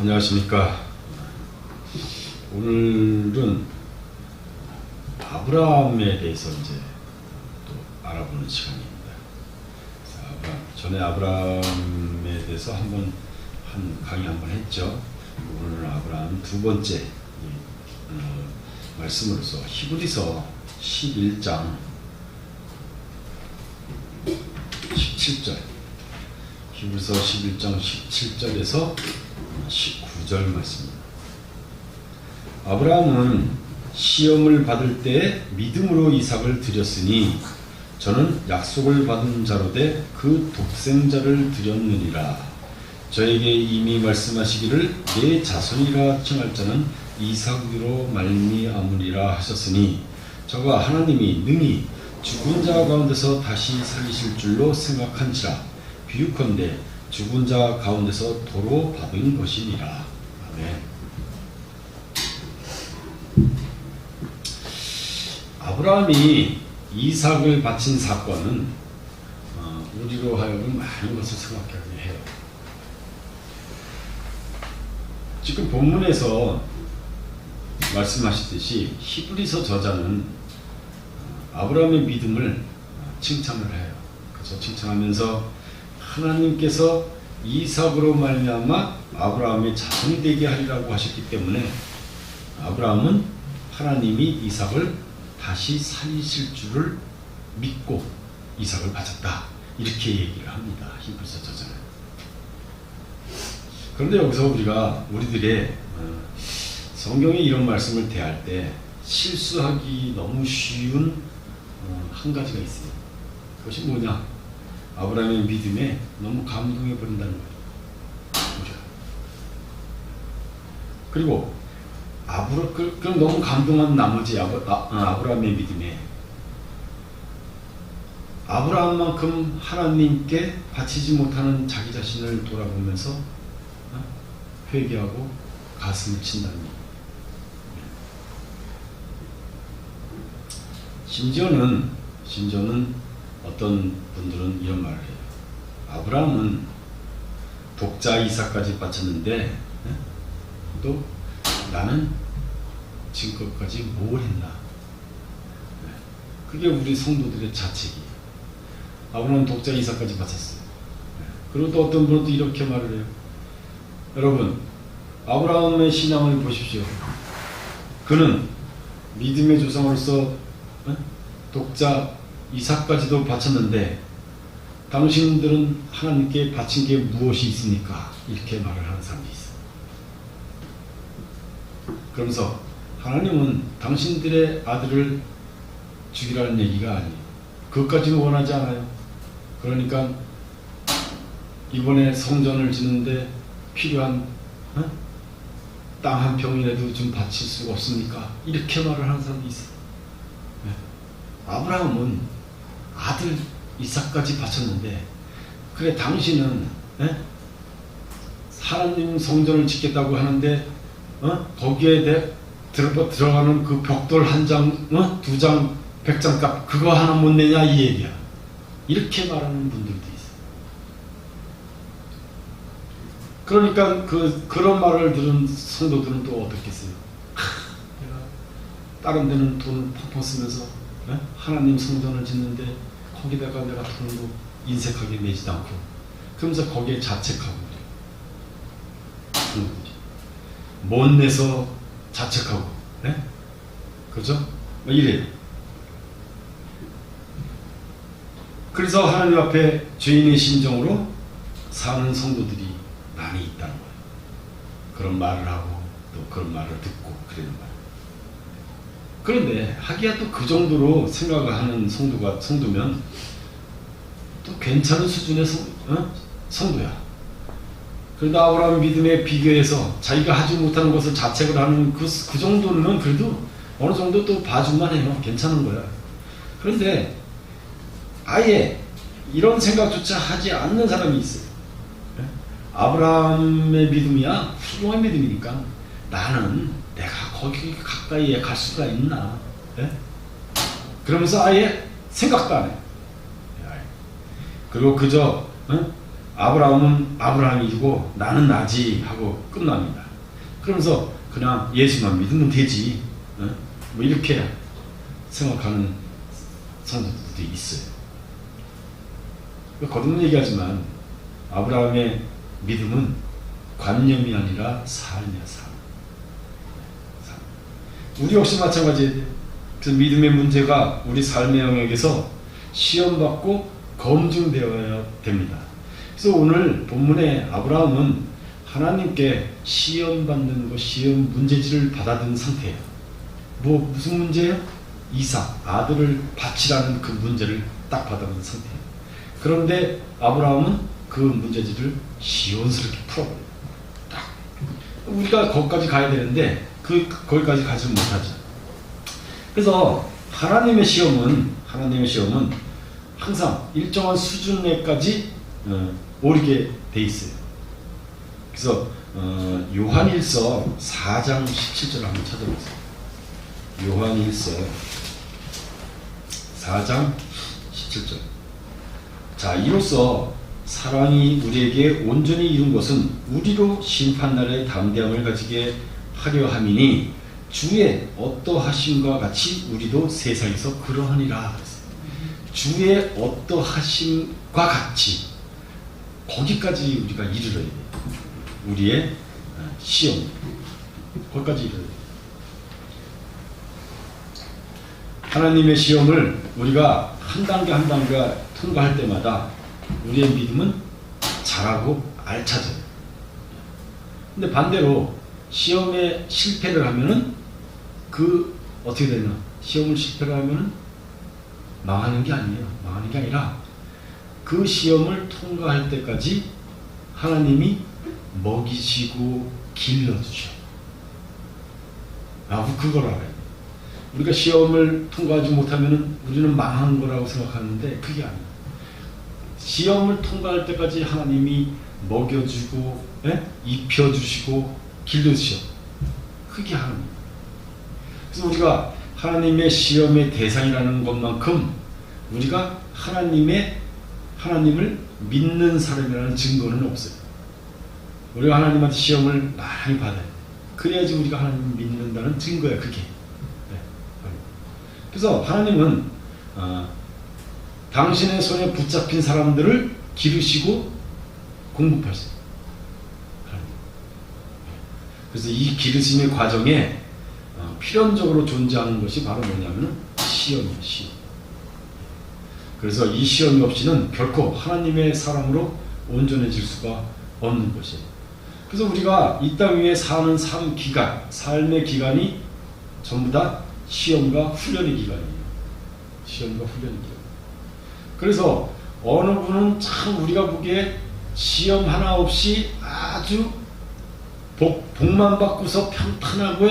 안녕하십니까. 오늘은 아브라함에 대해서 이제 또 알아보는 시간입니다. 전에 아브라함에 대해서 한 강의 한번 했죠. 오늘은 아브라함 두 번째 말씀으로서 히브리서 11장 17절, 히브리서 11장 17절에서 19절 말씀입니다. 아브라함은 시험을 받을 때 믿음으로 이삭을 드렸으니 저는 약속을 받은 자로되 그 독생자를 드렸느니라. 저에게 이미 말씀하시기를 내 자손이라 칭할 자는 이삭으로 말미암으리라 하셨으니 저가 하나님이 능히 죽은 자 가운데서 다시 살리실 줄로 생각한지라. 비유컨대 죽은 자 가운데서 도로 받은 것이니라. 아멘. 아브라함이 이삭을 바친 사건은 우리로 하여금 많은 것을 생각하게 해요. 지금 본문에서 말씀하시듯이 히브리서 저자는 아브라함의 믿음을 칭찬을 해요. 그래서 칭찬하면서 하나님께서 이삭으로 말미암아 아브라함의 자손이 되게 하리라고 하셨기 때문에 아브라함은 하나님이 이삭을 다시 살리실 줄을 믿고 이삭을 바쳤다, 이렇게 얘기를 합니다. 히브리서 저자는. 그런데 여기서 우리들의 성경에 이런 말씀을 대할 때 실수하기 너무 쉬운 한 가지가 있어요. 그것이 뭐냐? 아브라함의 믿음에 너무 감동해 버린다는 거예요. 그리고 그럼 너무 감동한 나머지 아브라함의 믿음에 아브라함만큼 하나님께 바치지 못하는 자기 자신을 돌아보면서 회개하고 가슴을 친다는 얘기예요. 심지어는 어떤 분들은 이런 말을 해요. 아브라함은 독자 이삭까지 바쳤는데 또 나는 지금까지 뭘 했나? 그게 우리 성도들의 자책이에요. 아브라함은 독자 이삭까지 바쳤어요. 그리고 또 어떤 분은 또 이렇게 말을 해요. 여러분, 아브라함의 신앙을 보십시오. 그는 믿음의 조상으로서 독자 이삭까지도 바쳤는데 당신들은 하나님께 바친 게 무엇이 있습니까? 이렇게 말을 하는 사람이 있어요. 그러면서 하나님은 당신들의 아들을 죽이라는 얘기가 아니에요. 그것까지는 원하지 않아요. 그러니까 이번에 성전을 짓는데 필요한 땅 한 평이라도 좀 바칠 수가 없습니까? 이렇게 말을 하는 사람이 있어요. 아브라함은 아들 이삭까지 바쳤는데, 그래 당신은 하나님 성전을 짓겠다고 하는데 거기에 들어가는 그 벽돌 한 장, 두 장, 100장 값 그거 하나 못 내냐, 이 얘기야. 이렇게 말하는 분들도 있어요. 그러니까 그런 말을 들은 성도들은 또 어떻겠어요? 내가 다른 데는 돈을 펑펑 쓰면서 하나님 성전을 짓는데 거기다가 내가 돈도 인색하게 내지도 않고, 그러면서 거기에 자책하고 그래요. 못 내서 자책하고, 그렇죠? 이래요. 그래서 하나님 앞에 죄인의 심정으로 사는 성도들이 많이 있다는 거예요. 그런 말을 하고 또 그런 말을 듣고 그러는 거예요. 그런데 하기야 또 그 정도로 생각을 하는 성도면 또 괜찮은 수준의 성도야. 그런데 아브라함 믿음에 비교해서 자기가 하지 못하는 것을 자책을 하는 그 정도는 그래도 어느 정도 또 봐줄만 해요. 괜찮은 거야. 그런데 아예 이런 생각조차 하지 않는 사람이 있어요. 아브라함의 믿음이야 훌륭한 믿음이니까 나는 내가 거기 가까이에 갈 수가 있나? 그러면서 아예 생각도 안 해. 그리고 그저 아브라함은 아브라함이고 나는 나지 하고 끝납니다. 그러면서 그냥 예수만 믿으면 되지, 뭐 이렇게 생각하는 성도들도 있어요. 거듭 얘기하지만 아브라함의 믿음은 관념이 아니라 삶이야, 삶. 우리 역시 마찬가지예요. 그 믿음의 문제가 우리 삶의 영역에서 시험받고 검증되어야 됩니다. 그래서 오늘 본문에 아브라함은 하나님께 시험받는 것, 시험 문제지를 받아든 상태예요. 무슨 문제예요? 이삭, 아들을 바치라는 그 문제를 딱 받아든 상태예요. 그런데 아브라함은 그 문제지를 시원스럽게 풀어버려요. 딱. 우리가 거기까지 가야 되는데 거기까지 가지 못하죠. 그래서 하나님의 시험은 항상 일정한 수준에까지 오르게 돼 있어요. 그래서 요한일서 4장 17절 한번 찾아보세요. 요한일서 4장 17절. 자, 이로써 사랑이 우리에게 온전히 이룬 것은 우리로 심판날의 담대함을 가지게 하려 함이니 주의 어떠하심과 같이 우리도 세상에서 그러하니라. 주의 어떠하심과 같이 거기까지 우리가 이르러야 돼요. 우리의 시험 거기까지 이르러야 돼요. 하나님의 시험을 우리가 한 단계 한 단계 통과할 때마다 우리의 믿음은 자라고 알차져요. 근데 반대로 시험에 실패를 하면은 어떻게 되나? 시험을 실패를 하면은 망하는 게 아니에요. 망하는 게 아니라 그 시험을 통과할 때까지 하나님이 먹이시고 길러주셔. 그걸 알아야 돼. 우리가 시험을 통과하지 못하면은 우리는 망한 거라고 생각하는데 그게 아니에요. 시험을 통과할 때까지 하나님이 먹여주고, 입혀주시고, 길러주셔. 그게 하나님. 그래서 우리가 하나님의 시험의 대상이라는 것만큼 우리가 하나님을 믿는 사람이라는 증거는 없어요. 우리가 하나님한테 시험을 많이 받아요. 그래야지 우리가 하나님을 믿는다는 증거야, 그게. 그래서 하나님은 당신의 손에 붙잡힌 사람들을 기르시고 공급하세요. 그래서 이 기르심의 과정에 필연적으로 존재하는 것이 바로 뭐냐면 시험이에요. 시험. 그래서 이 시험이 없이는 결코 하나님의 사람으로 온전해질 수가 없는 것이에요. 그래서 우리가 이 땅 위에 사는 삶의 기간이 전부 다 시험과 훈련의 기간이에요. 시험과 훈련의 기간. 그래서 어느 분은 참 우리가 보기에 시험 하나 없이 아주 복만 받고서 평탄하고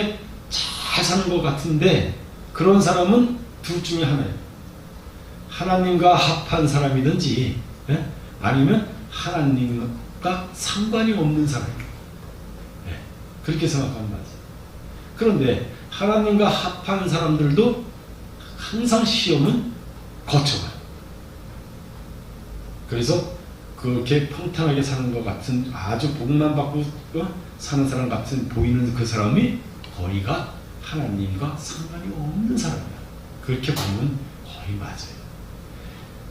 잘 사는 것 같은데 그런 사람은 둘 중에 하나예요. 하나님과 합한 사람이든지 아니면 하나님과 상관이 없는 사람이에요. 그렇게 생각하면 맞아요. 그런데 하나님과 합한 사람들도 항상 시험은 거쳐가요. 그래서 그렇게 평탄하게 사는 것 같은 아주 복만 받고 사는 사람 같은 보이는 그 사람이 거의가 하나님과 상관이 없는 사람이야. 그렇게 보면 거의 맞아요.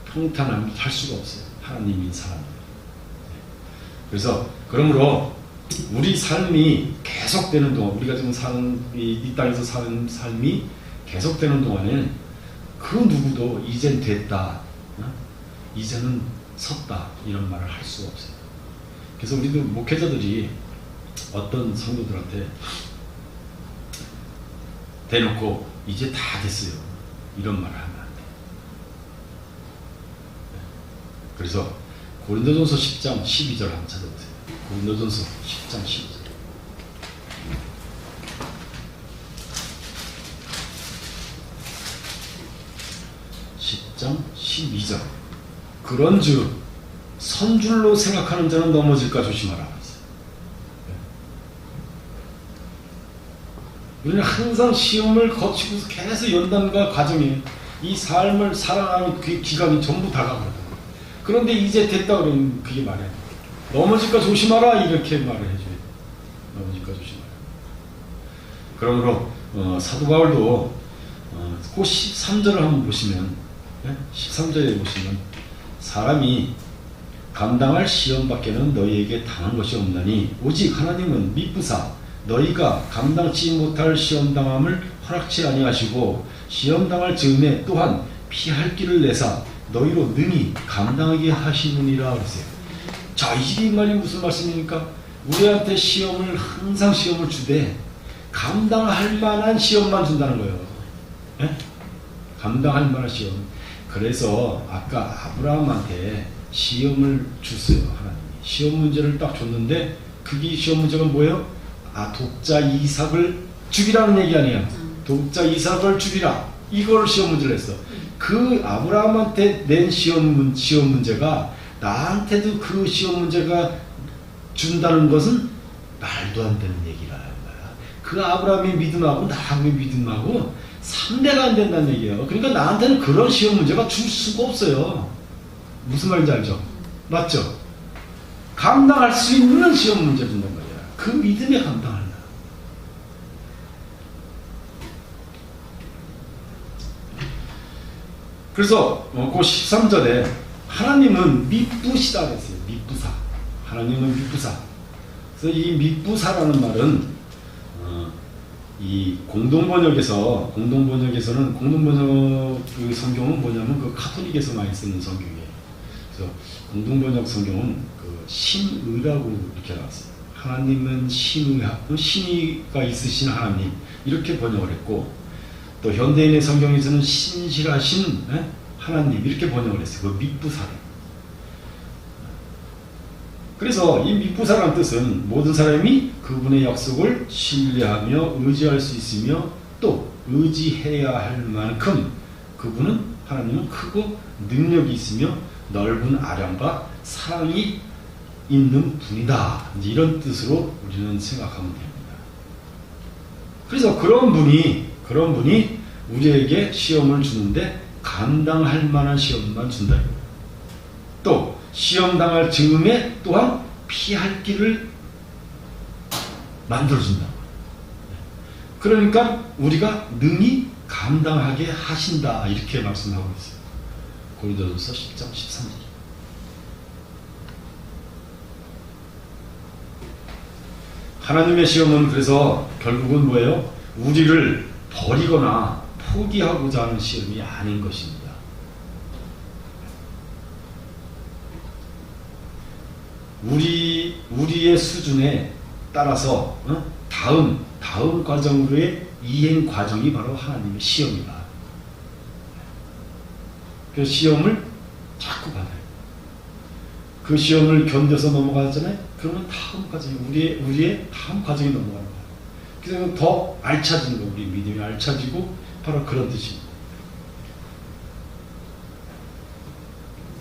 평탄함을 할 수가 없어요. 하나님인 사람. 그래서 그러므로 우리 삶이 계속되는 동안 우리가 지금 이 땅에서 사는 삶이 계속되는 동안에는 그 누구도 이젠 됐다, 이제는 섰다 이런 말을 할 수가 없어요. 그래서 우리도 목회자들이 어떤 성도들한테 대놓고 이제 다 됐어요 이런 말을 하면 안 돼요. 그래서 고린도전서 10장 12절 한번 찾아보세요. 고린도전서 10장 12절. 장 12절. 그런즉 선줄로 생각하는 자는 넘어질까 조심하라. 우리는 항상 시험을 거치고서 계속 연단과 과정이 이 삶을 살아가는 그 기간이 전부 다가거든요. 그런데 이제 됐다 그러면 그게 말이 안 돼요. 넘어질까 조심하라 이렇게 말을 해줘요. 넘어질까 조심하라. 그러므로 사도 바울도 그 13절을 한번 보시면 13절에 보시면 사람이 감당할 시험밖에는 너희에게 당한 것이 없나니 오직 하나님은 미쁘사 너희가 감당치 못할 시험당함을 허락치 아니하시고 시험당할 즈음에 또한 피할 길을 내사 너희로 능히 감당하게 하시느니라 그랬어요. 자, 이 말이 무슨 말씀입니까? 우리한테 시험을 항상 시험을 주되 감당할 만한 시험만 준다는 거예요. 예? 감당할 만한 시험. 그래서 아까 아브라함한테 시험을 줬어요. 하나님이 시험 문제를 딱 줬는데 그게 시험 문제가 뭐예요? 독자 이삭을 죽이라는 얘기 아니에요. 독자 이삭을 죽이라. 이걸 시험 문제를 했어. 그 아브라함한테 낸 시험 문제가 나한테도 그 시험 문제가 준다는 것은 말도 안 되는 얘기라. 그 아브라함의 믿음하고 나하고의 믿음하고 상대가 안 된다는 얘기예요. 그러니까 나한테는 그런 시험 문제가 줄 수가 없어요. 무슨 말인지 알죠? 맞죠? 감당할 수 있는 시험 문제 준단 말이야. 그 믿음에 감당하는 거야. 그래서 그 13절에 하나님은 미쁘시다 그랬어요. 미쁘사. 하나님은 미쁘사. 그래서 이 미쁘사라는 말은 이 공동번역에서는 공동번역 그 성경은 뭐냐면 그 카톨릭에서 많이 쓰는 성경이에요. 그래서 공동번역 성경은 그 신의라고 이렇게 나왔어요. 하나님은 신의가 있으신 하나님 이렇게 번역을 했고 또 현대인의 성경에서는 신실하신 하나님 이렇게 번역을 했어요. 그 미쁘사를. 그래서 이 미쁘사라는 뜻은 모든 사람이 그분의 약속을 신뢰하며 의지할 수 있으며 또 의지해야 할 만큼 그분은 하나님은 크고 능력이 있으며 넓은 아량과 사랑이 있는 분이다. 이런 뜻으로 우리는 생각하면 됩니다. 그래서 그런 분이 우리에게 시험을 주는데 감당할 만한 시험만 준다. 또 시험 당할 즈음에 또한 피할 길을 만들어준다. 그러니까 우리가 능히 감당하게 하신다 이렇게 말씀하고 있어요. 고린도전서 10장 13절. 하나님의 시험은 그래서 결국은 뭐예요? 우리를 버리거나 포기하고자 하는 시험이 아닌 것입니다. 우리의 수준에 따라서 다음 과정으로의 이행 과정이 바로 하나님의 시험이다. 그 시험을 자꾸 받아요. 그 시험을 견뎌서 넘어가잖아요. 그러면 다음 과정이 우리의 다음 과정이 넘어가는 거예요. 그래서 더 알차지는 거예요. 우리 믿음이 알차지고 바로 그런 뜻입니다.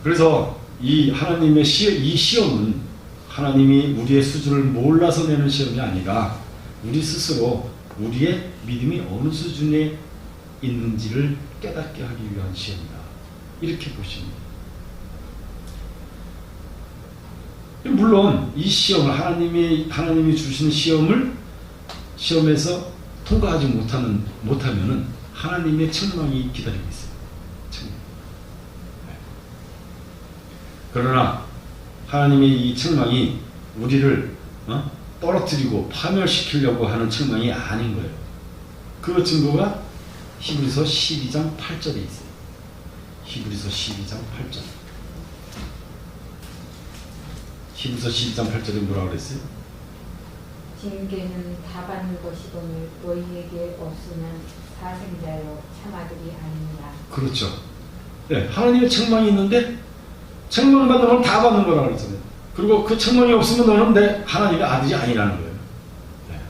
그래서 이 하나님의 이 시험은 하나님이 우리의 수준을 몰라서 내는 시험이 아니라 우리 스스로 우리의 믿음이 어느 수준에 있는지를 깨닫게 하기 위한 시험이다. 이렇게 보십니다. 물론 이 시험을 하나님이 주시는 시험에서 통과하지 못하면은 하나님의 책망이 기다리고 있어요. 책망. 그러나 하나님의 이 책망이 우리를 떨어뜨리고 파멸시키려고 하는 책망이 아닌 거예요. 그 증거가 히브리서 12장 8절에 있어요. 히브리서 12장 8절. 히브리서 12장 8절에 뭐라고 그랬어요? 징계는 다 받는 것이거늘 너희에게 없으면 사생자여 참아들이 아니니라. 그렇죠. 네, 하나님의 책망이 있는데 책망 받는 건 다 받는 거라고 그랬잖아요. 그리고 그 책망이 없으면 너는 내 하나님의 아들이 아니라는 거예요. 네.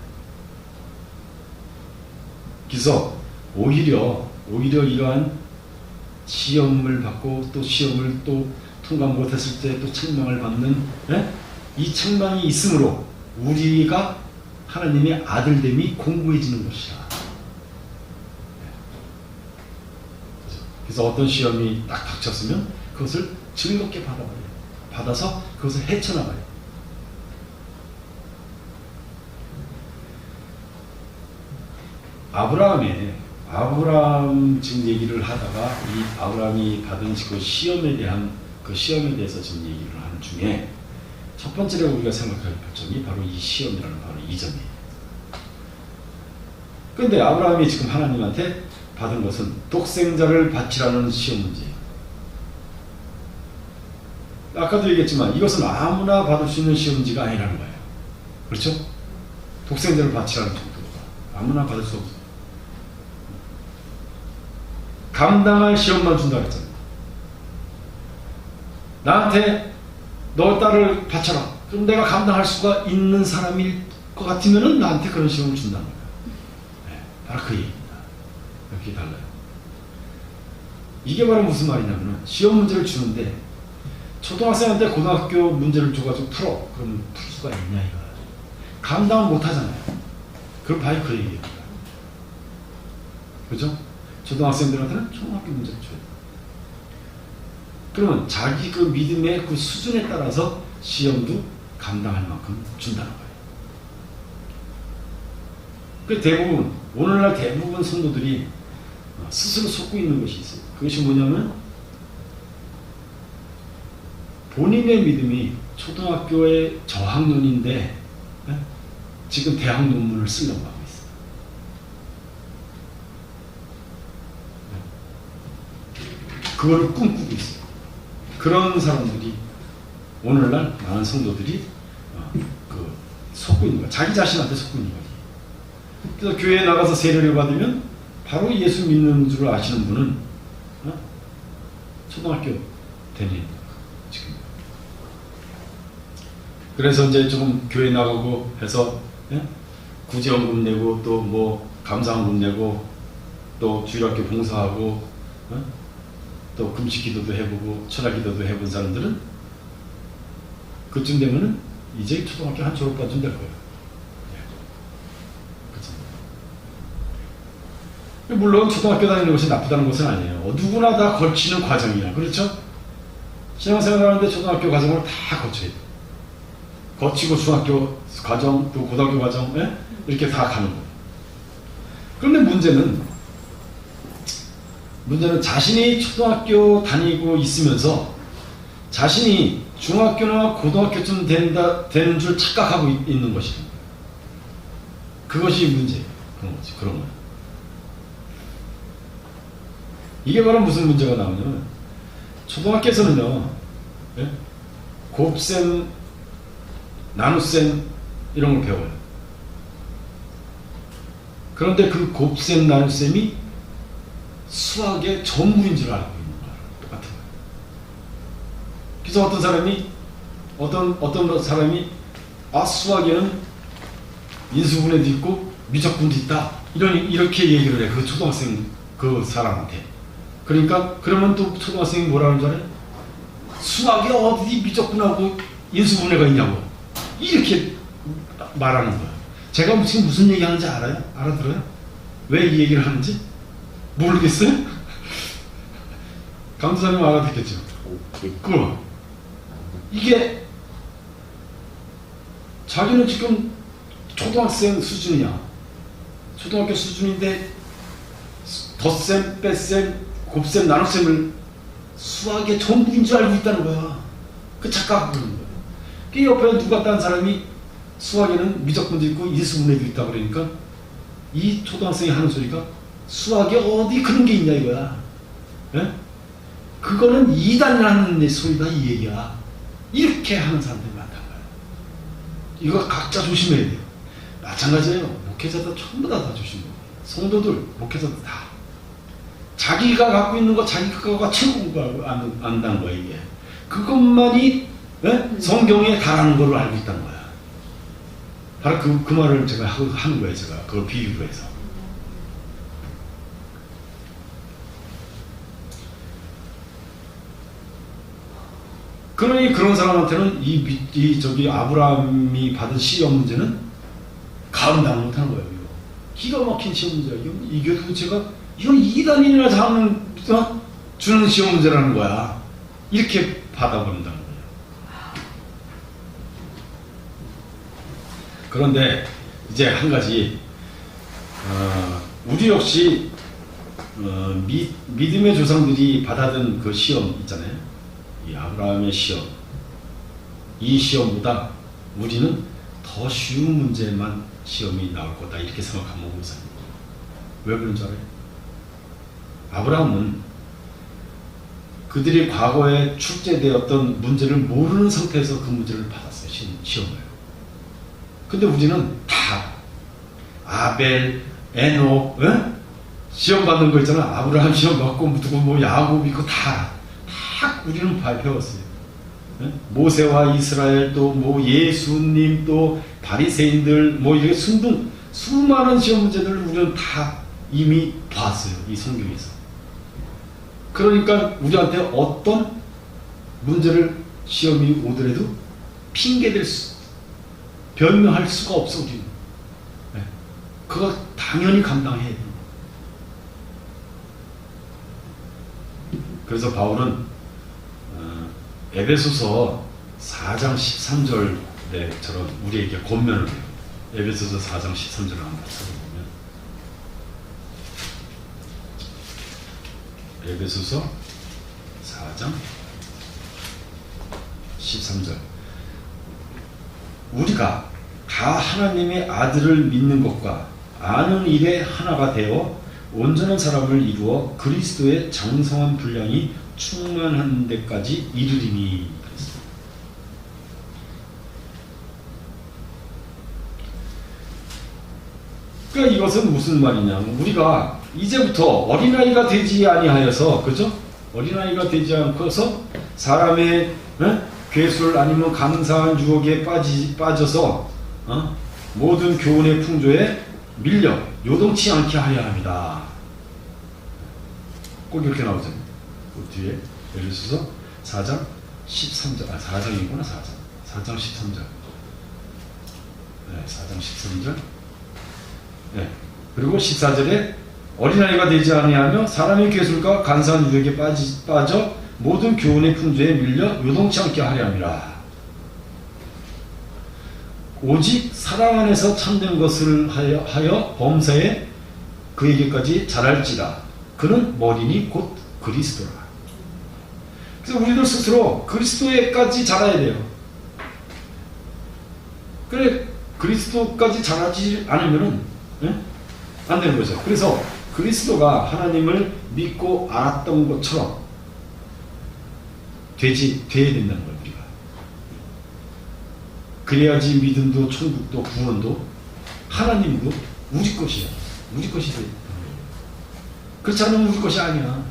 그래서 오히려 이러한 시험을 받고 또 시험을 또 통과 못했을 때 또 책망을 받는 이 책망이 있으므로 우리가 하나님의 아들됨이 공고해지는 것이다. 그래서 어떤 시험이 딱 닥쳤으면 그것을 즐겁게 받아서 그것을 헤쳐나가요. 아브라함 지금 얘기를 하다가 이 아브라함이 받은 그 시험에 대해서 지금 얘기를 하는 중에 첫 번째로 우리가 생각할 점이 바로 이 시험이라는 바로 이 점이에요. 그런데 아브라함이 지금 하나님한테 받은 것은 독생자를 바치라는 시험 문제예요. 아까도 얘기했지만 이것은 아무나 받을 수 있는 시험 문제가 아니라는 거예요. 그렇죠? 독생자를 바치라는 정도가 아무나 받을 수 없어요. 감당할 시험만 준다 그랬잖아요. 나한테 너 딸을 바쳐라. 그럼 내가 감당할 수가 있는 사람일 것 같으면 나한테 그런 시험을 준다는 거예요. 네, 바로 그 얘기입니다. 이렇게 달라요. 이게 바로 무슨 말이냐면 시험 문제를 주는데 초등학생한테 고등학교 문제를 줘가지고 풀어. 그러면 풀 수가 있냐 이거야. 감당을 못하잖아요. 그럼 바로 그 얘기입니다. 그죠? 초등학생들한테는 초등학교 문제를 줘야 돼요. 그러면 자기 그 믿음의 그 수준에 따라서 시험도 감당할 만큼 준다는 거예요. 그 대부분, 오늘날 대부분 성도들이 스스로 속고 있는 것이 있어요. 그것이 뭐냐면 본인의 믿음이 초등학교의 저학년인데 지금 대학 논문을 쓰려고 하고 있어요. 그걸 꿈꾸고 있어요. 그런 사람들이 오늘날 많은 성도들이 속고 있는 거야. 자기 자신한테 속고 있는 거지. 그래서 교회에 나가서 세례를 받으면 바로 예수 믿는 줄 아시는 분은 초등학교 다니는 지금. 그래서 이제 조금 교회 나가고 해서 구제원금 내고 또 뭐 감사원금 내고 또 주일학교 봉사하고 또 금식기도도 해보고 철학기도도 해본 사람들은 그쯤 되면은 이제 초등학교 한 졸업까지는 될 거예요. 그렇죠? 물론 초등학교 다니는 것이 나쁘다는 것은 아니에요. 누구나 다 거치는 과정이야. 그렇죠? 신앙생활 하는데 초등학교 과정을 다 거쳐야 돼. 거치고 중학교 과정, 또 고등학교 과정, 이렇게 다 가는 거예요. 그런데 문제는 자신이 초등학교 다니고 있으면서 자신이 중학교나 고등학교쯤 되는 줄 착각하고 있는 것이죠. 그것이 문제예요. 그런 거예요. 이게 바로 무슨 문제가 나오냐면 초등학교에서는요, 곱셈, 나눗셈 이런 걸 배워요. 그런데 그 곱셈, 나눗셈이 수학의 전부인 줄 알고 있는 거랑 똑같은 거예요. 그래서 어떤 사람이 수학에는 인수분해도 있고 미적분도 있다. 이렇게 얘기를 해. 그 초등학생 그 사람한테. 그러니까 그러면 또 초등학생이 뭐라는 줄 알아요? 수학에 어디 미적분하고 인수분해가 있냐고. 이렇게 말하는 거예요. 제가 지금 무슨 얘기하는지 알아요? 알아들어요? 왜 이 얘기를 하는지? 모르겠어요? 강도사님 알아듣겠죠? 그럼 이게 자기는 지금 초등학생 수준이야. 초등학교 수준인데 덧셈, 뺄셈, 곱셈, 나눗셈을 수학의 전부인 줄 알고 있다는 거야. 그 착각하고 있는 거야. 그 옆에 누가 딴 사람이 수학에는 미적분도 있고 인수분해도 있다 그러니까 이 초등학생이 하는 소리가 수학에 어디 그런 게 있냐 이거야. 그거는 이단이라는 소리다 이 얘기야. 이렇게 하는 사람들이 많다는 거야. 이거 각자 조심해야 돼요. 마찬가지예요. 목회자도 전부 다 조심해요. 성도들, 목회자도 다. 자기가 갖고 있는 거 자기가 최고인 거 안다는 거야 이게. 그것만이 성경에 달하는 걸로 알고 있다는 거야. 바로 그 말을 제가 하는 거예요. 제가 그걸 비유로 해서. 그러니 그런 사람한테는 저기 아브라함이 받은 시험 문제는 감당 못하는 거예요. 이거. 기가 막힌 시험 문제야. 이게 도대체가 이건 이단인이나 주는 시험 문제라는 거야. 이렇게 받아버린다는 거예요. 그런데 이제 한 가지 우리 역시 믿음의 조상들이 받아든 그 시험 있잖아요. 이 아브라함의 시험. 이 시험보다 우리는 더 쉬운 문제만 시험이 나올 거다 이렇게 생각하면 이상해요. 왜 그런 줄 알아요? 아브라함은 그들이 과거에 출제되었던 문제를 모르는 상태에서 그 문제를 받았어요. 시험을. 근데 우리는 다 아벨, 에녹, 시험 받는 거 있잖아. 아브라함 시험 받고 누구 뭐 야곱 있고 다 우리는 배웠어요. 모세와 이스라엘 또 뭐 예수님 또 바리새인들 뭐 이렇게 수많은 시험 문제들을 우리는 다 이미 봤어요. 이 성경에서. 그러니까 우리한테 어떤 문제를 시험이 오더라도 핑계댈 변명할 수가 없어 우리는. 그거 당연히 감당해야 돼요. 그래서 바울은 에베소서 4장 13절에처럼 우리에게 권면을 해요. 에베소서 4장 13절을 한번 찾아보면 에베소서 4장 13절 우리가 다 하나님의 아들을 믿는 것과 아는 일에 하나가 되어 온전한 사람을 이루어 그리스도의 장성한 분량이 충만한 데까지 이르리니. 그러니까 이것은 무슨 말이냐면 우리가 이제부터 어린아이가 되지 아니하여서, 그죠? 어린아이가 되지 않고서 사람의 괴술 아니면 감사한 유혹에 빠져서 모든 교훈의 풍조에 밀려 요동치 않게 하려 합니다. 꼭 이렇게 나오잖아요. 그 뒤에 에베소서 4장 13절 4장이구나 4장 13절 네, 4장 13절 네. 그리고 14절에 어린아이가 되지 아니하며 사람의 괴술과 간사한 유혹에 빠져 모든 교훈의 풍조에 밀려 요동치 않게 하려 함이라. 오직 사랑 안에서 참된 것을 하여 범사에 그에게까지 자랄지라. 그는 머리니 곧 그리스도라. 그래서 우리들 스스로 그리스도에까지 자라야 돼요. 그래 그리스도까지 자라지 않으면은 안 되는 거죠. 그래서 그리스도가 하나님을 믿고 알았던 것처럼 돼야 된다는 거예요. 우리가. 그래야지 믿음도 천국도 구원도 하나님도 우리 것이야. 우리 것이 돼. 그렇지 않으면 우리 것이 아니야.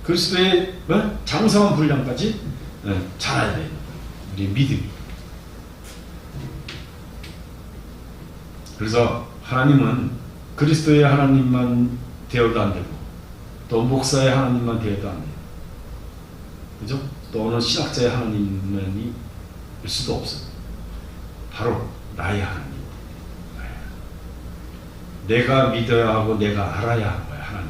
그리스도의 장성한 분량까지 자라야 돼. 우리 믿음이. 그래서 하나님은 그리스도의 하나님만 되어도 안 되고 또 목사의 하나님만 되어도 안 돼요. 그죠? 또 어느 신학자의 하나님만이 일 수도 없어요. 바로 나의 하나님. 내가 믿어야 하고 내가 알아야 하는 거야, 하나님.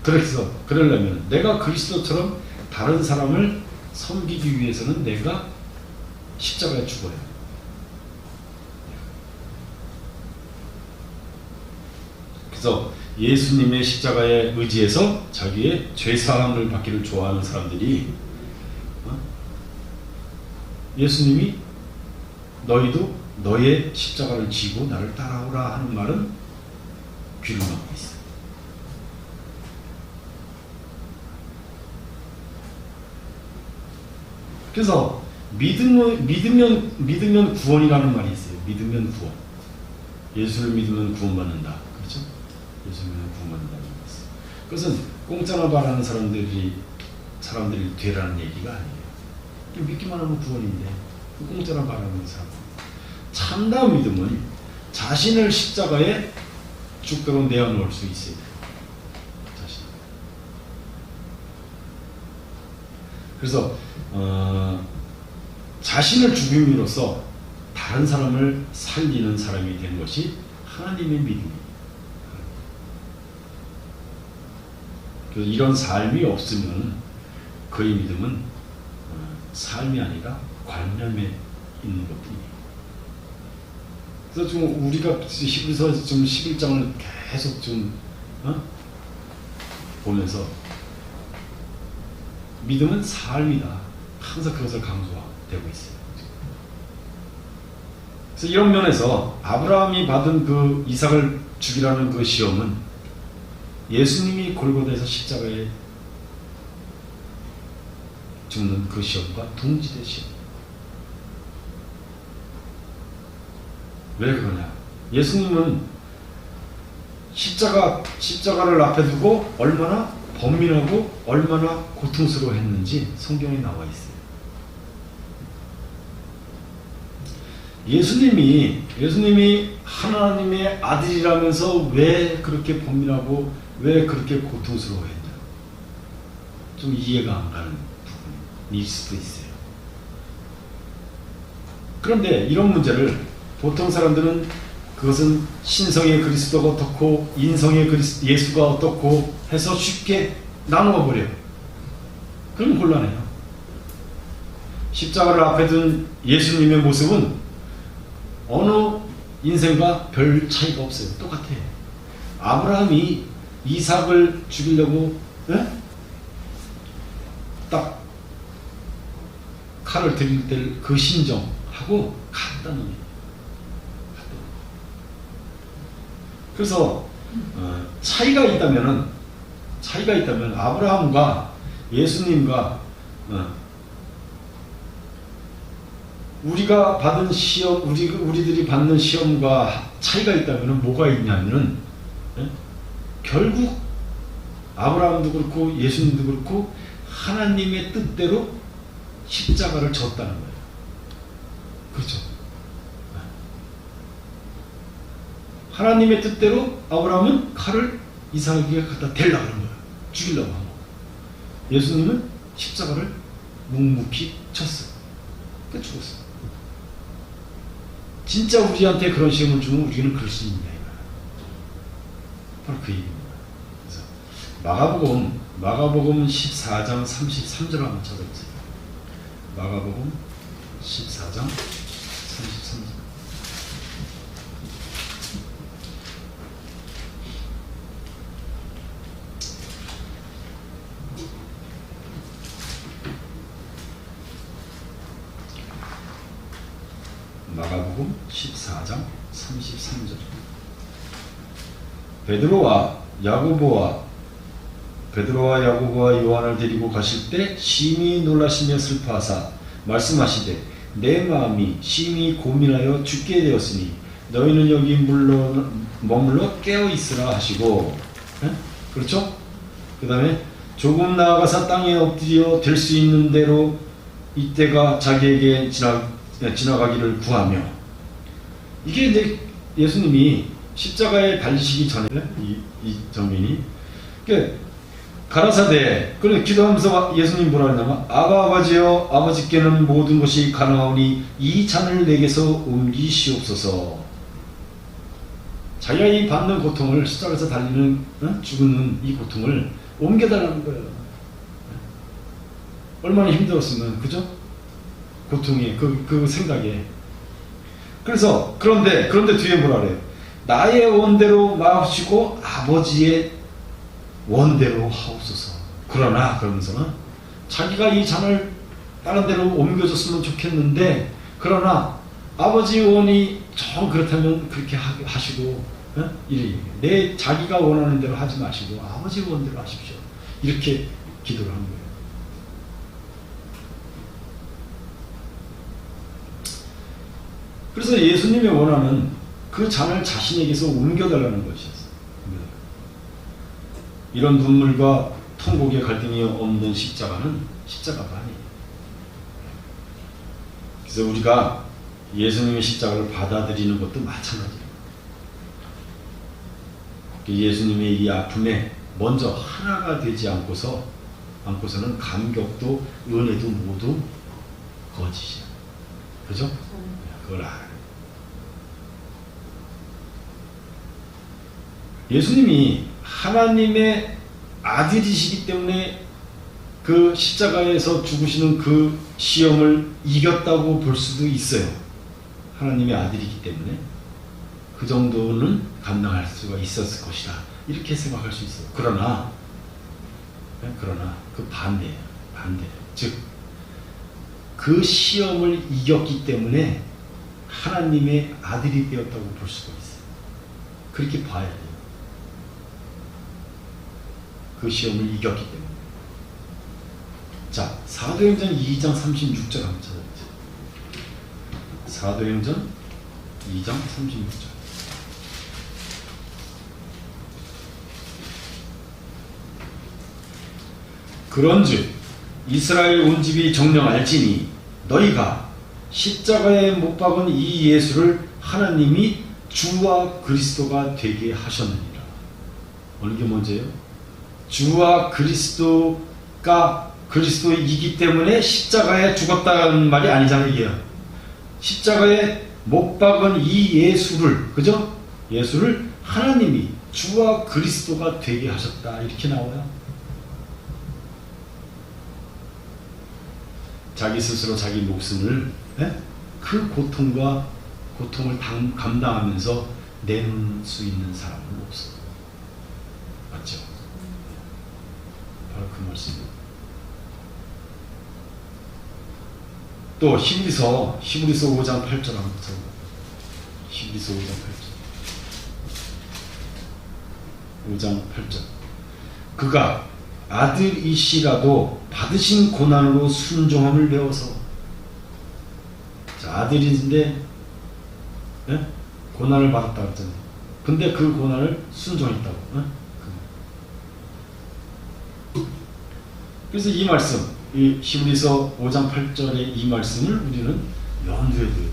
그래서 그러려면 내가 그리스도처럼 다른 사람을 섬기기 위해서는 내가 십자가에 죽어야 해. 그래서 예수님의 십자가에 의지해서 자기의 죄사함을 받기를 좋아하는 사람들이 예수님이 너희도 너의 십자가를 지고 나를 따라오라 하는 말은 귀를 막고 있어요. 그래서 믿으면 구원이라는 말이 있어요. 믿으면 구원. 예수를 믿으면 구원받는다. 그렇죠? 예수님은 구원받는다는 것이. 그것은 공짜나 바라는 사람들이 되라는 얘기가 아니에요. 믿기만 하면 구원인데 공짜나 바라는 사람. 참다운 믿음은 자신을 십자가에 죽도록 내어놓을 수 있어야 돼요. 그래서 자신을 죽임으로써 다른 사람을 살리는 사람이 되는 것이 하나님의 믿음이에요. 그래서 이런 삶이 없으면 그의 믿음은 삶이 아니라 관념에 있는 것뿐이에요. 그래서 좀 우리가 히브리서 좀 11장을 계속 좀 보면서 믿음은 삶이다. 항상 그것을 강조되고 있어요. 그래서 이런 면에서 아브라함이 받은 그 이삭을 죽이라는 그 시험은 예수님이 골고다에서 십자가에 죽는 그 시험과 동지된 시험. 왜 그러냐? 예수님은 십자가를 앞에 두고 얼마나 번민하고 얼마나 고통스러워했는지 성경에 나와 있어요. 예수님이 하나님의 아들이라면서 왜 그렇게 번민하고 왜 그렇게 고통스러워했냐? 좀 이해가 안 가는 부분일 수도 있어요. 그런데 이런 문제를 보통 사람들은 그것은 신성의 그리스도가 어떻고 인성의 예수가 어떻고 해서 쉽게 나누어 버려요. 그럼 곤란해요. 십자가를 앞에 둔 예수님의 모습은 어느 인생과 별 차이가 없어요. 똑같아요. 아브라함이 이삭을 죽이려고 딱 칼을 들일 때 그 심정하고 같다는 얘기예요. 그래서 차이가 있다면 아브라함과 예수님과 우리가 받은 시험, 우리들이 받는 시험과 차이가 있다면 뭐가 있냐면은 결국 아브라함도 그렇고 예수님도 그렇고 하나님의 뜻대로 십자가를 졌다는 거예요. 그렇죠? 하나님의 뜻대로 아브라함은 칼을 이삭에게 갖다 대려고 하는 거예요. 죽이려고 하는 거예요. 예수님은 십자가를 묵묵히 쳤어요. 그 죽었어요. 진짜 우리한테 그런 시험을 주면 우리는 그럴 수 있냐 이거야. 바로 그 얘기입니다. 그래서 마가복음 14장 33절 한번 찾아보세요. 마가복음 14장 33절. 마가복음 14장 33절. 베드로와 야고보와 요한을 데리고 가실 때 심히 놀라시며 슬퍼하사 말씀하시되 내 마음이 심히 고민하여 죽게 되었으니 너희는 여기 머물러 깨어 있으라 하시고, 그렇죠? 그 다음에 조금 나아가서 땅에 엎드려 될 수 있는 대로 이때가 자기에게 지나가기를 구하며. 이게 이제 예수님이 십자가에 달리시기 전에 이 장면이 가라사대, 그래 기도하면서 예수님 뭐라 했냐면 아버지여 아버지께는 모든 것이 가능하오니 이 잔을 내게서 옮기시옵소서. 자기가 이 받는 고통을, 십자가에서 달리는 죽는 이 고통을 옮겨달라는 거예요. 얼마나 힘들었으면, 그죠? 고통에 그 생각에. 그래서 그런데 뒤에 뭐라 그래요? 나의 원대로 마옵시고 아버지의 원대로 하옵소서. 그러나 그러면서는 자기가 이 잔을 다른 데로 옮겨줬으면 좋겠는데, 그러나 아버지 원이 정 그렇다면 그렇게 하시고, 내 자기가 원하는 대로 하지 마시고 아버지 원대로 하십시오. 이렇게 기도를 한 거예요. 그래서 예수님의 원하는 그 잔을 자신에게서 옮겨달라는 것이었어요. 이런 눈물과 통곡의 갈등이 없는 십자가는 십자가가 아니에요. 그래서 우리가 예수님의 십자가를 받아들이는 것도 마찬가지예요. 예수님의 이 아픔에 먼저 하나가 되지 않고서는 감격도 은혜도 모두 거짓이야. 그죠? 그걸 알아요. 예수님이 하나님의 아들이시기 때문에 그 십자가에서 죽으시는 그 시험을 이겼다고 볼 수도 있어요. 하나님의 아들이기 때문에. 그 정도는 감당할 수가 있었을 것이다. 이렇게 생각할 수 있어요. 그러나 그 반대예요. 반대. 즉, 그 시험을 이겼기 때문에 하나님의 아들이 되었다고 볼 수가 있어요. 그렇게 봐야 돼요. 그 시험을 이겼기 때문에. 자, 사도행전 2장 36절 한번 찾아보죠. 사도행전 2장 36절. 그런즉 이스라엘 온 집이 정령할지니 너희가 십자가에 못 박은 이 예수를 하나님이 주와 그리스도가 되게 하셨느니라. 어느 게 먼저예요? 주와 그리스도가 그리스도이기 때문에 십자가에 죽었다는 말이 아니잖아요. 이게 십자가에 못 박은 이 예수를, 그죠? 예수를 하나님이 주와 그리스도가 되게 하셨다. 이렇게 나와요. 자기 스스로 자기 목숨을 그 고통을 감당하면서 내놓을 수 있는 사람은 없어. 맞죠? 바로 그 말씀입니다. 또 히브리서 5장 8절 한번 보세요. 히브리서 5장 8절. 그가 아들이시라도 받으신 고난으로 순종함을 배워서. 자, 아들인데 고난을 받았다 그랬잖아요. 근데 그 고난을 순종했다고. 그래서 이 말씀, 이 히브리서 5장 8절의 이 말씀을 우리는 염두에 둬야 돼요.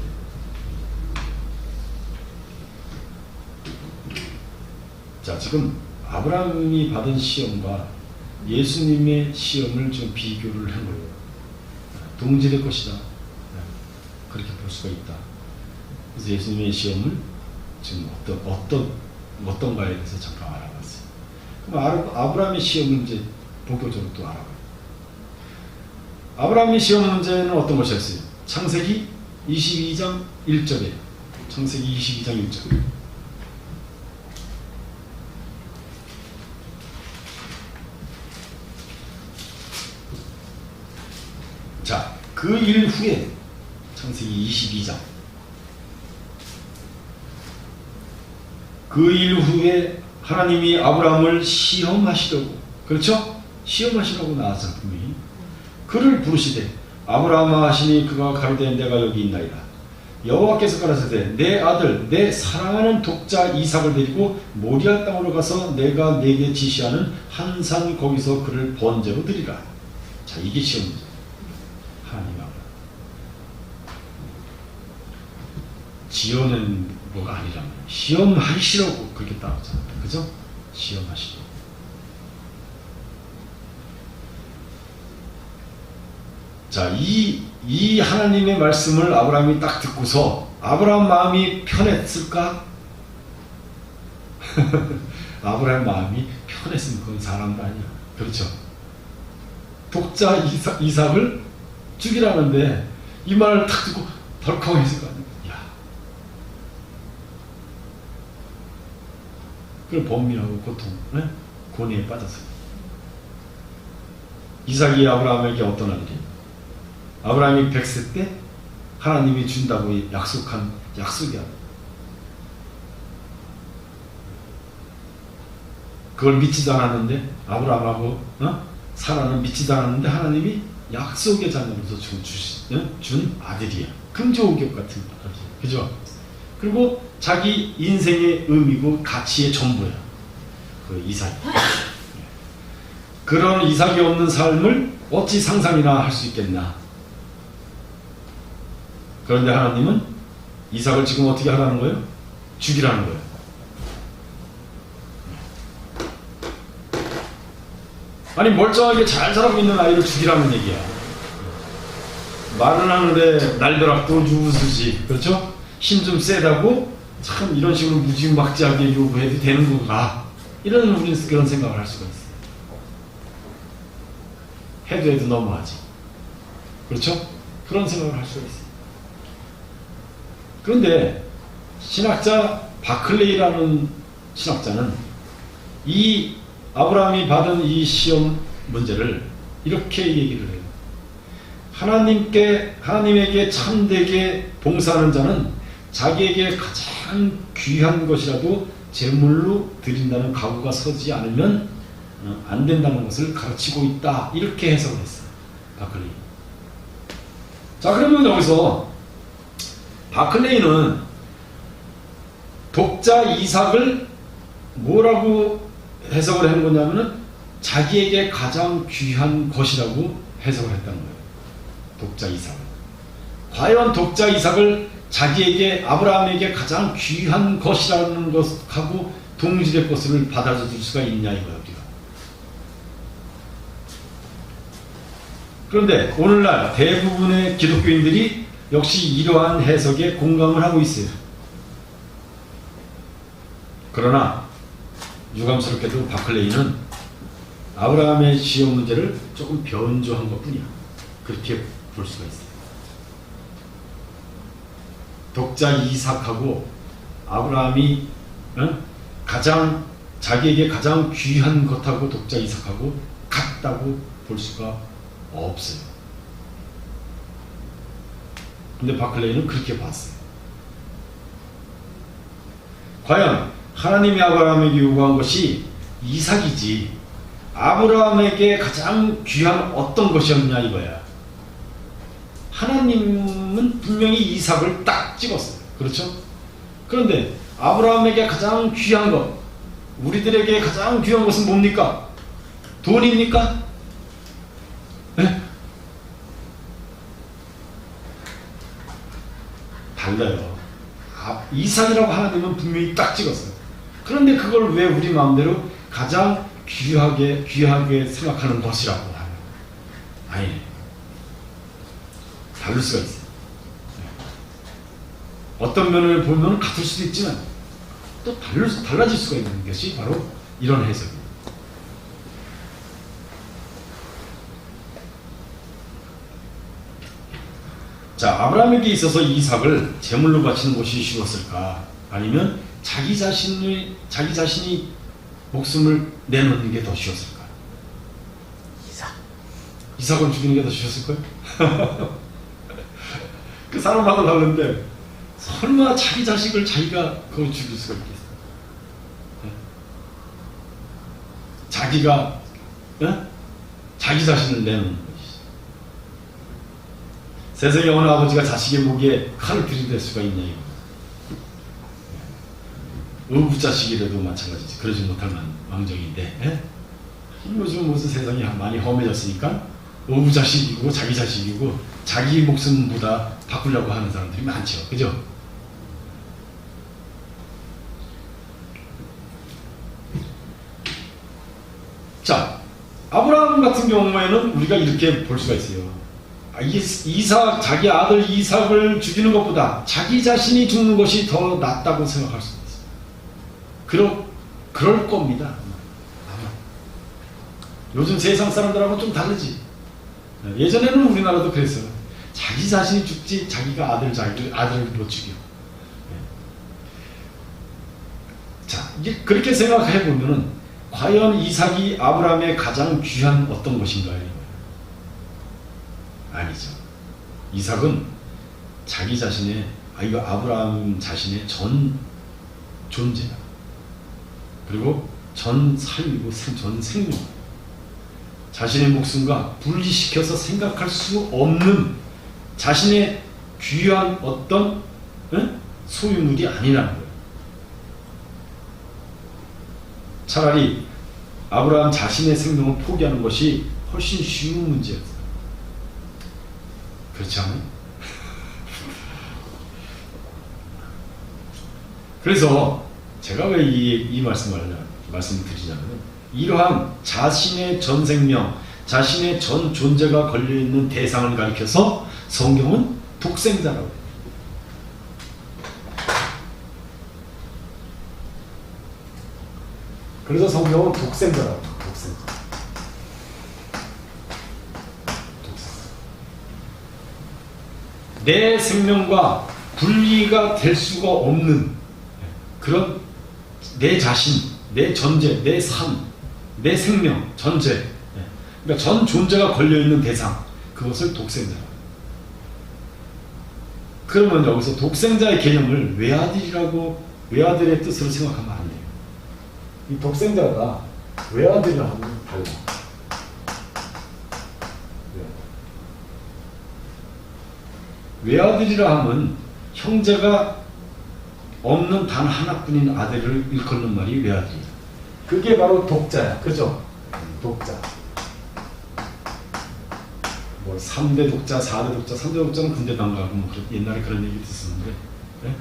자, 지금 아브라함이 받은 시험과 예수님의 시험을 좀 비교를 한 거예요. 동질의 것이다. 그렇게 볼 수가 있다. 그래서 예수님의 시험을 지금 어떤가에 대해서 잠깐 알아봤어요. 그럼 아브라함의 시험을 이제 본격적으로 또 알아봐요. 아브라함의 시험 문제는 어떤 것이었어요? 창세기 22장 1절이에요. 창세기 22장 1절. 자, 그 일 후에 창세기 22장. 그 일 후에 하나님이 아브라함을 시험하시려고, 그렇죠? 시험하시려고 나왔잖아요, 분명히. 그를 부르시되 아브라함아 하시니 그가 가로되 내가 여기 있나이다. 여호와께서 가라사대 내 아들 내 사랑하는 독자 이삭을 데리고 모리아 땅으로 가서 내가 내게 지시하는 한 산 거기서 그를 번제로 드리라. 자, 이게 시험이죠. 하나님 아브라함 지어낸 뭐가 아니라면 시험하시려고 그렇게 따왔잖아요. 그죠? 시험하시려고. 자, 이 하나님의 말씀을 아브라함이 딱 듣고서 아브라함 마음이 편했을까? 아브라함 마음이 편했으면 그건 사람도 아니야. 그렇죠? 독자 이삭을 죽이라는데 이 말을 딱 듣고 덜컥했을 거 아니야. 야, 그걸 범민하고 고통, 고뇌에 빠졌어요. 이삭이 아브라함에게 어떤 아들이에요? 아브라함이 100세 때 하나님이 준다고 약속한 약속이야. 그걸 믿지도 않았는데 아브라함하고 사라는 믿지도 않았는데 하나님이 약속의 자녀로서 준 아들이야. 금조옥역 같은 아들. 그죠? 그리고 자기 인생의 의미고 가치의 전부야. 그 이삭이. 그런 이삭이 없는 삶을 어찌 상상이나 할 수 있겠나. 그런데 하나님은 이삭을 지금 어떻게 하라는 거예요? 죽이라는 거예요. 아니, 멀쩡하게 잘 살아고 있는 아이를 죽이라는 얘기야. 말은 하는데 날벼락도 유부수지. 그렇죠? 힘 좀 세다고 참 이런 식으로 무지막지하게 요구해도 되는 건가? 이런 우리는 그런 생각을 할 수가 있어요. 해도 너무하지. 그렇죠? 그런 생각을 할 수가 있어요. 그런데 신학자 바클레이라는 신학자는 이 아브라함이 받은 이 시험 문제를 이렇게 얘기를 해요. 하나님에게 참되게 봉사하는 자는 자기에게 가장 귀한 것이라도 제물로 드린다는 각오가 서지 않으면 안 된다는 것을 가르치고 있다. 이렇게 해석을 했어요. 바클레이. 자, 그러면 여기서 바클레이는 독자 이삭을 뭐라고 해석을 한 거냐면은 자기에게 가장 귀한 것이라고 해석을 했다는 거예요. 독자 이삭을. 과연 독자 이삭을 자기에게 아브라함에게 가장 귀한 것이라는 것하고 동질의 것을 받아줄 수가 있냐 이거예요. 우리가. 그런데 오늘날 대부분의 기독교인들이 역시 이러한 해석에 공감을 하고 있어요. 그러나 유감스럽게도 바클레이는 아브라함의 시험 문제를 조금 변조한 것뿐이야. 그렇게 볼 수가 있어요. 독자 이삭하고 아브라함이 자기에게 가장 귀한 것하고 독자 이삭하고 같다고 볼 수가 없어요. 근데 바클레이는 그렇게 봤어요. 과연 하나님이 아브라함에게 요구한 것이 이삭이지 아브라함에게 가장 귀한 어떤 것이었냐 이거야. 하나님은 분명히 이삭을 딱 찍었어요. 그렇죠? 그런데 아브라함에게 가장 귀한 것, 우리들에게 가장 귀한 것은 뭡니까? 돈입니까? 네? 달라요. 이삭이라고 하나님은 분명히 딱 찍었어요. 그런데 그걸 왜 우리 마음대로 가장 귀하게 생각하는 것이라고 하는? 아니, 다를 수가 있어요. 어떤 면을 보면 같을 수도 있지만 또 달라질 수가 있는 것이 바로 이런 해석입니다. 자, 아브라함에게 있어서 이삭을 제물로 바치는 것이 쉬웠을까? 아니면 자기 자신이 목숨을 내놓는 게 더 쉬웠을까? 이삭을 죽이는 게 더 쉬웠을까요? 그 사람마다 다른데 설마 자기 자식을 자기가 그걸 죽일 수가 있겠어? 자기가 자기 자신을 내놓는 것이지. 세상에 어느 아버지가 자식의 목에 칼을 들이댈 수가 있냐 이거. 의붓자식이라도 마찬가지지. 그러지 못할 망정인데 요즘 무슨 세상이 많이 험해졌으니까 의붓자식이고 자기 자식이고 자기 목숨보다 바꾸려고 하는 사람들이 많죠. 그죠? 자, 아브라함 같은 경우에는 우리가 이렇게 볼 수가 있어요. 자기 아들 이삭을 죽이는 것보다 자기 자신이 죽는 것이 더 낫다고 생각할 수도 있어요. 그럴 겁니다. 요즘 세상 사람들하고 좀 다르지. 예전에는 우리나라도 그랬어요. 자기 자신이 죽지 자기가 아들을 못 죽여. 자, 이제 그렇게 생각해 보면은 과연 이삭이 아브라함의 가장 귀한 어떤 것인가요? 아니죠. 이삭은 자기 자신의 아브라함 자신의 전 존재다. 그리고 전 삶이고 전 생명. 자신의 목숨과 분리시켜서 생각할 수 없는 자신의 귀한 어떤 소유물이 아니라는 거예요. 차라리 아브라함 자신의 생명을 포기하는 것이 훨씬 쉬운 문제였어요. 그렇지 않아요? 그래서 제가 왜 이 말씀을 드리냐면 이러한 자신의 전 생명, 자신의 전 존재가 걸려있는 대상을 가리켜서 성경은 독생자라고 해요. 그래서 성경은 독생자라고 해요. 독생자. 내 생명과 분리가 될 수가 없는 그런 내 자신, 내 존재, 내 삶, 내 생명, 전체, 그러니까 전 존재가 걸려있는 대상, 그것을 독생자라고. 그러면 여기서 독생자의 개념을 외아들의 뜻으로 생각하면 안 돼요. 이 독생자가 외아들이라고 달라. 외아들이라 하면 형제가 없는 단 하나뿐인 아들을 일컫는 말이 외아들이야. 그게 바로 독자야. 그죠? 독자. 뭐 3대 독자, 4대 독자, 3대 독자는 군대 안 가고 뭐 옛날에 그런 얘기 듣었는데, 네?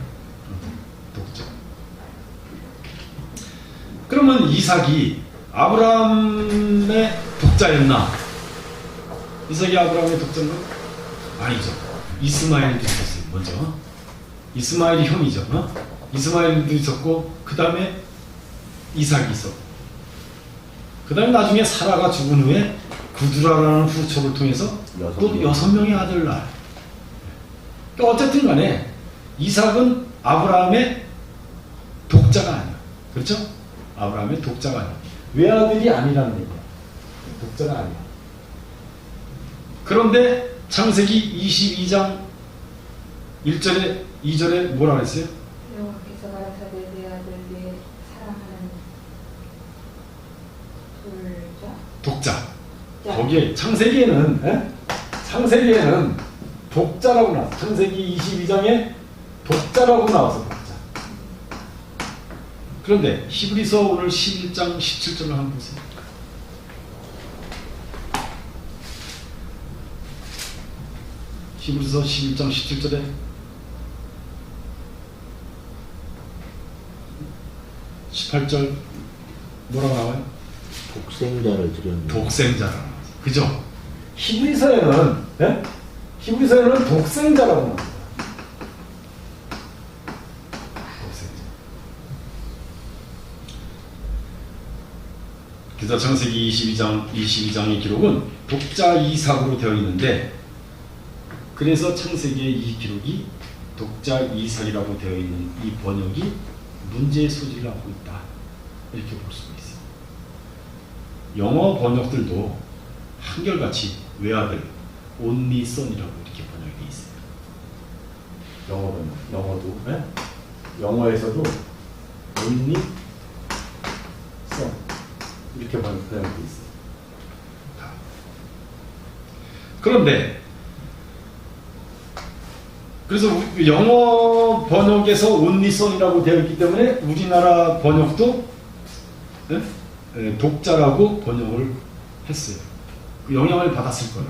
독자. 그러면 이삭이 아브라함의 독자였나? 이삭이 아브라함의 독자인가? 아니죠. 이스마엘도 있었어요. 먼저 이스마엘이 형이죠. 이스마엘도 있었고 그 다음에 이삭이 있었고 그 다음에 나중에 사라가 죽은 후에 구두라라는 후초를 통해서 또 6명의 아들을 낳아요. 그러니까 어쨌든 간에 이삭은 아브라함의 독자가 아니야. 그렇죠? 아브라함의 독자가 아니야. 외아들이 아니라는 얘기야. 독자가 아니야. 그런데 창세기 22장 1절에 2절에 뭐라 그랬어요? 여호와께서 가라사대 내 아들 내 사랑하는 독자. 거기에 창세기에는 독자라고 나왔어. 창세기 22장에 독자라고 나와서 독자. 그런데 히브리서 오늘 11장 17절을 한번 보세요. 히브리서 11장 17절에 (18절) 뭐라고 나와요? 독생자를 드렸네. 독생자라고 나와요. 그죠? 히브리서에는 독생자라고 나옵니다. 독생자. 그래서 창세기 22장의 기록은 독자 이삭으로 되어 있는데, 그래서 창세기의 이 기록이 독자 이삭이라고 되어 있는 이 번역이 문제의 소지를 하고 있다. 이렇게 볼 수가 있어요. 영어 번역들도 한결같이 외아들, only son이라고 이렇게 번역이 되어 있어요. 영어 번역, 영어도, 영어에서도 only son 이렇게 번역되어 있어요. 그런데 그래서 영어 번역에서 only son이라고 되어 있기 때문에 우리나라 번역도 독자라고 번역을 했어요. 그 영향을 받았을 거예요.